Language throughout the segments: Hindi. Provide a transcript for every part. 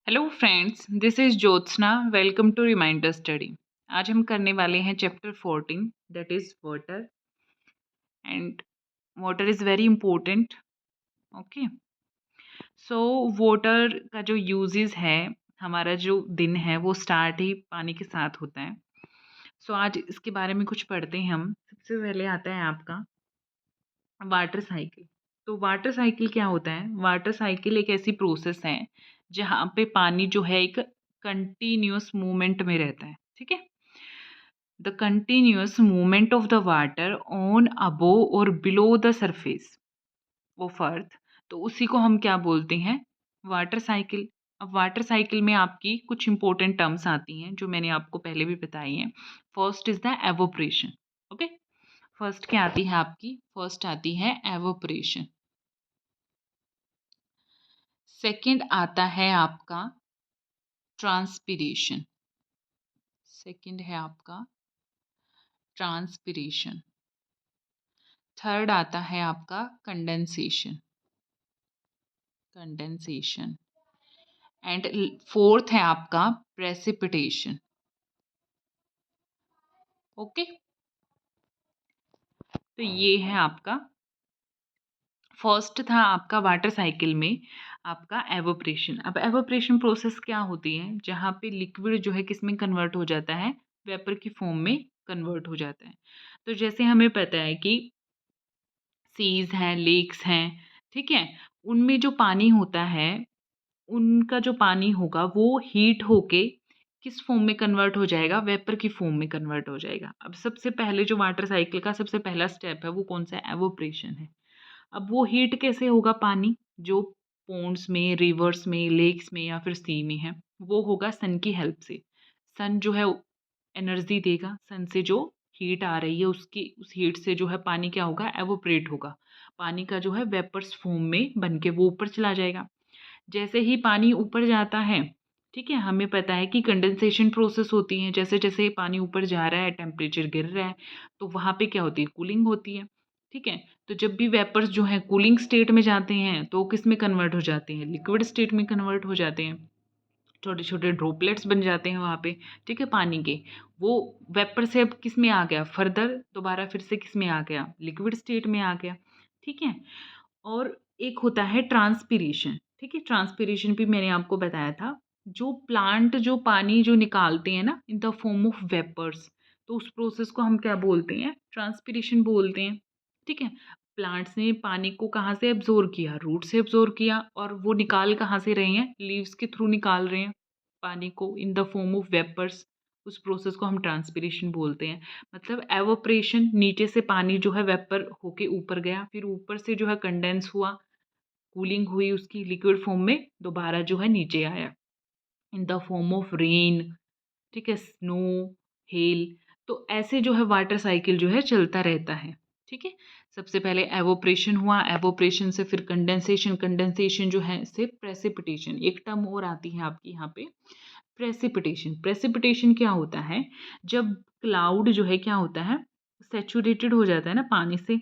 Hello friends, this is Jyotsna. Welcome to reminder study. आज हम करने वाले हैं chapter 14 that is water. And water is very important. Okay, so water का जो यूजेस है, हमारा जो दिन है वो स्टार्ट ही पानी के साथ होता है। सो आज इसके बारे में कुछ पढ़ते हैं हम। सबसे पहले आता है आपका वाटर साइकिल। तो वाटर साइकिल क्या होता है? वाटर साइकिल एक ऐसी प्रोसेस है जहाँ पे पानी जो है एक कंटिन्यूअस मूवमेंट में रहता है। ठीक है, the continuous movement of the water on above और below the surface of earth. तो उसी को हम क्या बोलते हैं? Water cycle. अब वाटर साइकिल में आपकी कुछ इंपॉर्टेंट टर्म्स आती हैं जो मैंने आपको पहले भी बताई हैं। First is the evaporation. Okay, first क्या आती है आपकी? फर्स्ट आती है एवोपरेशन। सेकंड आता है आपका ट्रांसपिरेशन। सेकंड है आपका ट्रांसपिरेशन। थर्ड आता है आपका कंडेंसेशन। कंडेंसेशन। एंड फोर्थ है आपका प्रेसिपिटेशन। ओके, तो ये है आपका फर्स्ट था आपका वाटर साइकिल में आपका एवोपरेशन। अब एवोपरेशन प्रोसेस क्या होती है? जहाँ पे लिक्विड जो है किस में कन्वर्ट हो जाता है? वेपर की फॉर्म में कन्वर्ट हो जाता है। तो जैसे हमें पता है कि सीज हैं, लेक्स हैं, ठीक है, उनमें जो पानी होता है, उनका जो पानी होगा वो हीट होके किस फॉर्म में कन्वर्ट हो जाएगा? वेपर की फॉर्म में कन्वर्ट हो जाएगा। अब सबसे पहले जो वाटर साइकिल का सबसे पहला स्टेप है वो कौन सा है? एवोपरेशन है। अब वो हीट कैसे होगा? पानी जो पोन्ड्स में, रिवर्स में, लेक्स में या फिर सी में है, वो होगा सन की हेल्प से। सन जो है एनर्जी देगा। सन से जो हीट आ रही है उसकी उस हीट से जो है पानी क्या होगा? एवोपरेट होगा। पानी का जो है वेपर्स फॉर्म में बन के वो ऊपर चला जाएगा। जैसे ही पानी ऊपर जाता है, ठीक है, हमें पता है कि कंडेंसेशन प्रोसेस होती है। जैसे जैसे पानी ऊपर जा रहा है, टेम्परेचर गिर रहा है, तो वहाँ पे क्या होती है? कूलिंग होती है। ठीक है, तो जब भी वेपर्स जो हैं कूलिंग स्टेट में जाते हैं तो किस में कन्वर्ट हो जाते हैं? लिक्विड स्टेट में कन्वर्ट हो जाते हैं। छोटे छोटे ड्रॉपलेट्स बन जाते हैं वहाँ पे, ठीक है, पानी के। वो वेपर से अब किस में आ गया? फर्दर दोबारा फिर से किस में आ गया? लिक्विड स्टेट में आ गया। ठीक है, और एक होता है ट्रांसपीरेशन। ठीक है, ट्रांसपीरेशन भी मैंने आपको बताया था। जो प्लांट जो पानी जो निकालते हैं ना in the form of vapours, तो उस प्रोसेस को हम क्या बोलते हैं? ट्रांसपीरेशन बोलते हैं। ठीक है, प्लांट्स ने पानी को कहाँ से एब्जॉर्ब किया? रूट से एब्जॉर्ब किया। और वो निकाल कहाँ से रहे हैं? लीव्स के थ्रू निकाल रहे हैं पानी को in the form of vapours. उस प्रोसेस को हम ट्रांसपीरेशन बोलते हैं। मतलब एवोपरेशन, नीचे से पानी जो है वेपर होके ऊपर गया, फिर ऊपर से जो है कंडेंस हुआ, कूलिंग हुई उसकी लिक्विड फॉर्म में, दोबारा जो है नीचे आया इन द फॉर्म ऑफ रेन, ठीक है, स्नो, हेल। तो ऐसे जो है वाटर साइकिल जो है चलता रहता है। ठीक है, सबसे पहले एवोपरेशन हुआ, एवोपरेशन से फिर कंडेंसेशन, कंडेंसेशन जो है से प्रेसिपिटेशन। एक टर्म और आती है आपकी यहाँ पे, प्रेसिपिटेशन। प्रेसिपिटेशन क्या होता है? जब क्लाउड जो है क्या होता है? सैचुरेटेड हो जाता है ना पानी से,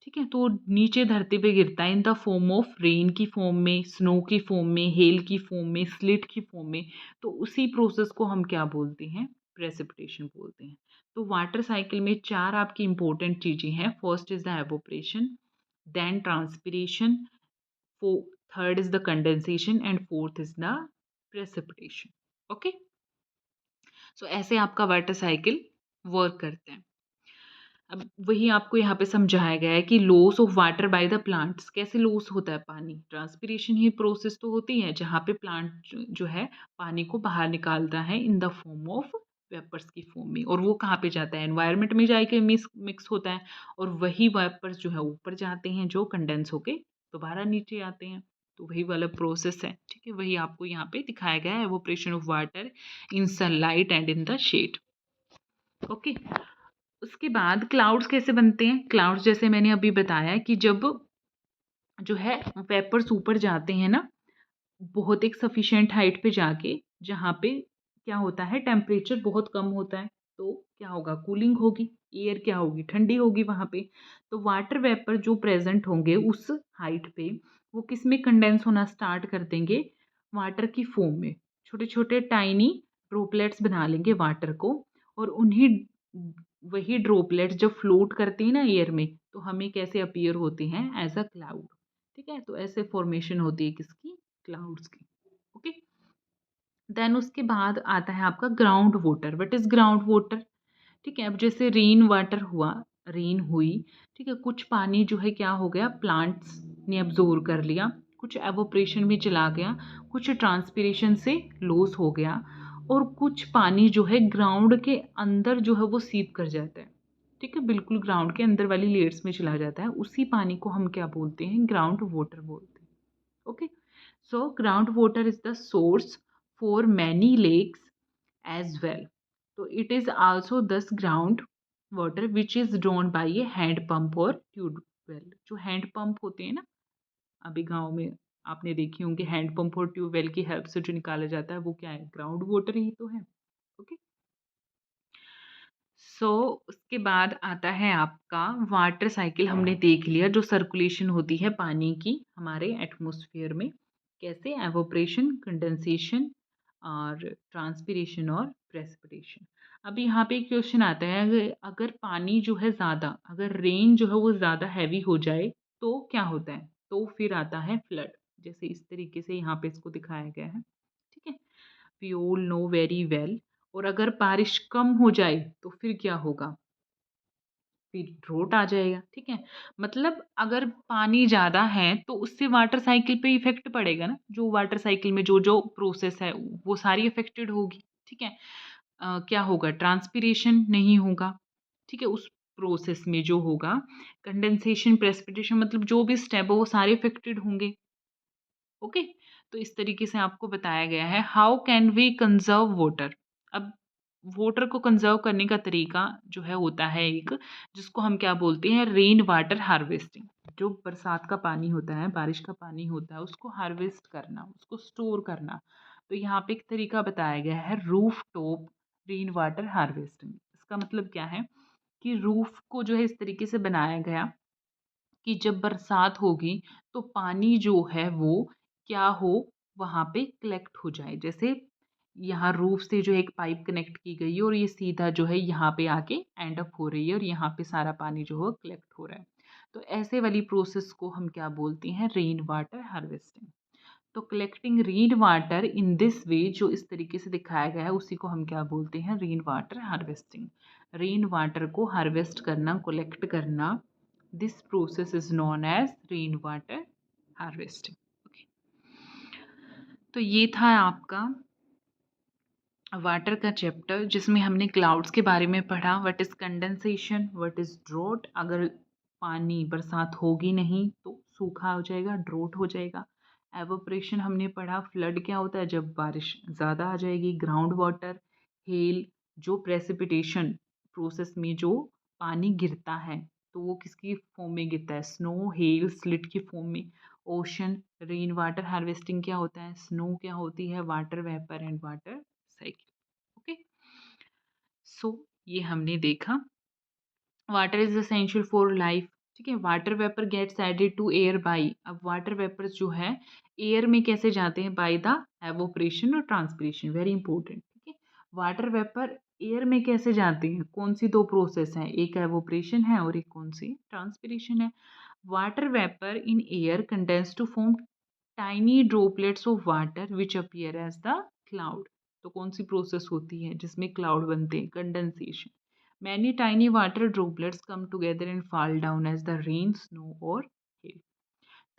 ठीक है, तो नीचे धरती पे गिरता है in the form of rain की फॉर्म में, स्नो की फॉर्म में, हेल की फॉर्म में, स्लिट की फॉर्म में। तो उसी प्रोसेस को हम क्या बोलते हैं? प्रेसिपिटेशन बोलते हैं। तो वाटर साइकिल में चार आपकी इंपॉर्टेंट चीजें हैं। First is the evaporation, then transpiration, third is the condensation and fourth is the precipitation. Okay, so ऐसे आपका वाटर साइकिल वर्क करते हैं। अब वही आपको यहाँ पे समझाया गया है कि loss of water by the plants. कैसे लॉस होता है पानी? ट्रांसपिरेशन ही प्रोसेस तो होती है जहाँ पे प्लांट जो है पानी को बाहर निकालता है in the form of vapours की फॉर्म में, और वो कहाँ पे जाता है? एनवायरनमेंट में जाके मिक्स होता है, और वही वेपर्स जो है ऊपर जाते हैं जो कंडेंस होके दोबारा नीचे आते हैं। तो वही वाला प्रोसेस है। ठीक है, वही आपको यहाँ पे दिखाया गया है, evaporation of water in sunlight and in the shade. Okay, उसके बाद क्लाउड्स कैसे बनते हैं? क्लाउड्स जैसे मैंने अभी बताया कि जब जो है वेपर्स ऊपर जाते हैं ना, बहुत एक सफिशिएंट हाइट पे जाके, जहाँ पे क्या होता है? टेम्परेचर बहुत कम होता है, तो क्या होगा? कूलिंग होगी, एयर क्या होगी? ठंडी होगी वहाँ पे। तो वाटर वेपर जो प्रेजेंट होंगे उस हाइट पे, वो किस में कंडेंस होना स्टार्ट कर देंगे? वाटर की फॉर्म में। छोटे-छोटे टाइनी ड्रॉपलेट्स बना लेंगे वाटर को, और उन्हीं वही ड्रॉपलेट्स जब फ्लोट करती हैं ना एयर में, तो हमें कैसे अपीयर होती हैं एज़ अ क्लाउड। ठीक है? तो ऐसे फॉर्मेशन होती है किसकी? क्लाउड्स की। ओके? देन उसके बाद आता है आपका ground water. What is ground water? ठीक है? अब जैसे रेन वाटर हुआ, रेन हुई, ठीक है? कुछ पानी जो है क्या हो गया, प्लांट्स ने अब्ज़ॉर्ब कर लिया, कुछ एवापोरेशन में चला गया, कुछ ट्रांसपिरेशन से लॉस हो गया, और कुछ पानी जो है ग्राउंड के अंदर जो है वो सीप कर जाता है। ठीक है? बिल्कुल ग्राउंड के अंदर वाली लेयर्स में चला जाता है। उसी पानी को हम क्या बोलते हैं? ग्राउंड वाटर बोलते हैं। Okay, so groundwater is the source for many lakes as well. So it is also thus ground water which is drawn by a hand pump or tube well. जो हैंड पंप होते हैं ना, अभी गांव में आपने देखी होंगे, हैंड पंप और ट्यूबवेल की हेल्प से जो निकाला जाता है वो क्या है? ग्राउंड वाटर ही तो है। ओके, सो उसके बाद आता है आपका वाटर साइकिल। हमने देख लिया जो सर्कुलेशन होती है पानी की हमारे एटमॉस्फेयर में, कैसे? एवोपरेशन, कंडेंसेशन और ट्रांसपिरेशन और प्रेसिपिटेशन। अब यहाँ पे एक क्वेश्चन आता है, अगर अगर पानी जो है ज़्यादा, अगर रेन जो है वो ज़्यादा हैवी हो जाए तो क्या होता है? तो फिर आता है फ्लड, जैसे इस तरीके से यहाँ पे इसको दिखाया गया है। ठीक है? We all know very well. और अगर बारिश कम हो जाए तो फिर क्या होगा? फिर ड्रॉट आ जाएगा। ठीक है? मतलब अगर पानी ज़्यादा है तो उससे वाटर साइकिल पे इफ़ेक्ट पड़ेगा ना, जो वाटर साइकिल में जो-जो प्रोसेस है वो सारी अफ़ेक्टेड होगी। ठीक है? क्या होगा? ट्रांसपिरेशन नहीं होगा। ठीक है? उस प्रोसेस में जो होगा, कंडेंसेशन, प्रेसिपिटेशन, मतलब जो भी स्टेप है वो सारे अफ़ेक्टेड होंगे। ओके, तो इस तरीके से आपको बताया गया है how can we conserve water. अब वाटर को कंजर्व करने का तरीका जो है होता है एक, जिसको हम क्या बोलते हैं? Rain water harvesting. जो बरसात का पानी होता है, बारिश का पानी होता है, उसको हार्वेस्ट करना, उसको स्टोर करना। तो यहाँ पे एक तरीका बताया गया है roof top rain water harvesting. इसका मतलब क्या है कि रूफ को जो है इस तरीके से बनाया गया कि जब बरसात होगी तो पानी जो है वो क्या हो, वहाँ पे कलेक्ट हो जाए। जैसे यहाँ रूफ से जो एक पाइप कनेक्ट की गई है और ये सीधा जो है यहाँ पे आके एंड अप हो रही है और यहाँ पे सारा पानी जो है कलेक्ट हो रहा है। तो ऐसे वाली प्रोसेस को हम क्या बोलते हैं? Rain water harvesting. तो collecting rain water in this way, जो इस तरीके से दिखाया गया है, उसी को हम क्या बोलते हैं? Rain water harvesting. Rain water को हार्वेस्ट करना, कलेक्ट करना, this process is known as rain water harvesting. Okay, तो ये था आपका वाटर का चैप्टर, जिसमें हमने क्लाउड्स के बारे में पढ़ा। What is condensation, what is drought. अगर पानी बरसात होगी नहीं तो सूखा हो जाएगा, ड्रॉट हो जाएगा। एवोपरेशन हमने पढ़ा, फ्लड क्या होता है? जब बारिश ज़्यादा आ जाएगी। ग्राउंड वाटर, हेल, जो प्रेसिपिटेशन प्रोसेस में जो पानी गिरता है तो वो किसकी फॉर्म में गिरता है? स्नो, हेल, स्लिट की फॉर्म में। ओशन, रेन वाटर हार्वेस्टिंग क्या होता है? स्नो क्या होती है? Water vapour and water cycle. Okay, so ये हमने देखा। Water is essential for life. ठीक है? Water vapour gets added to air by, अब वाटर वेपर्स जो है एयर में कैसे जाते हैं? बाय द एवोपरेशन और ट्रांसपिरेशन। Very important. ठीक है? वाटर वेपर एयर में कैसे जाते हैं? कौन सी दो प्रोसेस हैं? एक एवोपरेशन है और एक कौन सी? ट्रांसपिरेशन है। Water vapour in air condense to form tiny droplets of water which appear as the cloud. तो कौन सी प्रोसेस होती है जिसमें क्लाउड बनते हैं? Condensation. Many tiny water droplets come together and fall down as the rain, snow और hail.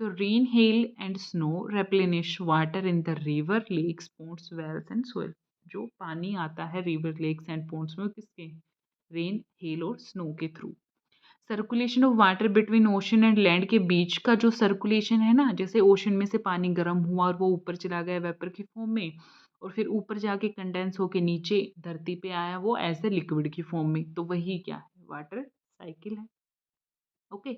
तो rain, hail and snow replenish water in the river, lakes, ponds, wells and soil। जो पानी आता है रिवर, लेक्स एंड ponds में, वो किसके? रेन, हेल और स्नो के through. Circulation of water between ocean and land के बीच का जो सर्कुलेशन है ना, जैसे ओशन में से पानी गर्म हुआ और वो ऊपर चला गया वेपर की फॉर्म में, और फिर ऊपर जाके कंडेंस होके नीचे धरती पे आया वो एज ए लिक्विड की फॉर्म में, तो वही क्या है? वाटर साइकिल है। ओके,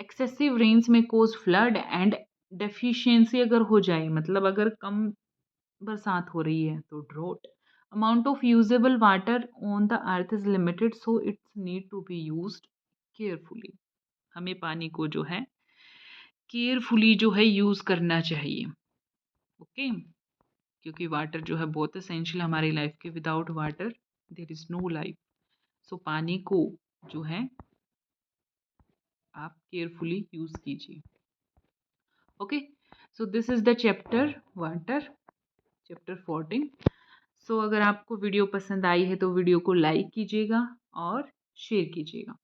एक्सेसिव रेन्स में कोज फ्लड एंड डेफिशिएंसी अगर हो जाए, मतलब अगर कम बरसात हो रही है तो drought. Amount of usable water on the earth is limited, so it's need to be used carefully. हमें पानी को जो है केयरफुली जो है यूज़ करना चाहिए। ओके, क्योंकि वाटर जो है बहुत एसेंशियल हमारी लाइफ के, without water there is no life. So पानी को जो है आप केयरफुली यूज़ कीजिए। Okay, so this is the chapter water, chapter 14। So अगर आपको वीडियो पसंद आई है तो वीडियो को लाइक कीजिएगा और शेयर कीजिएगा।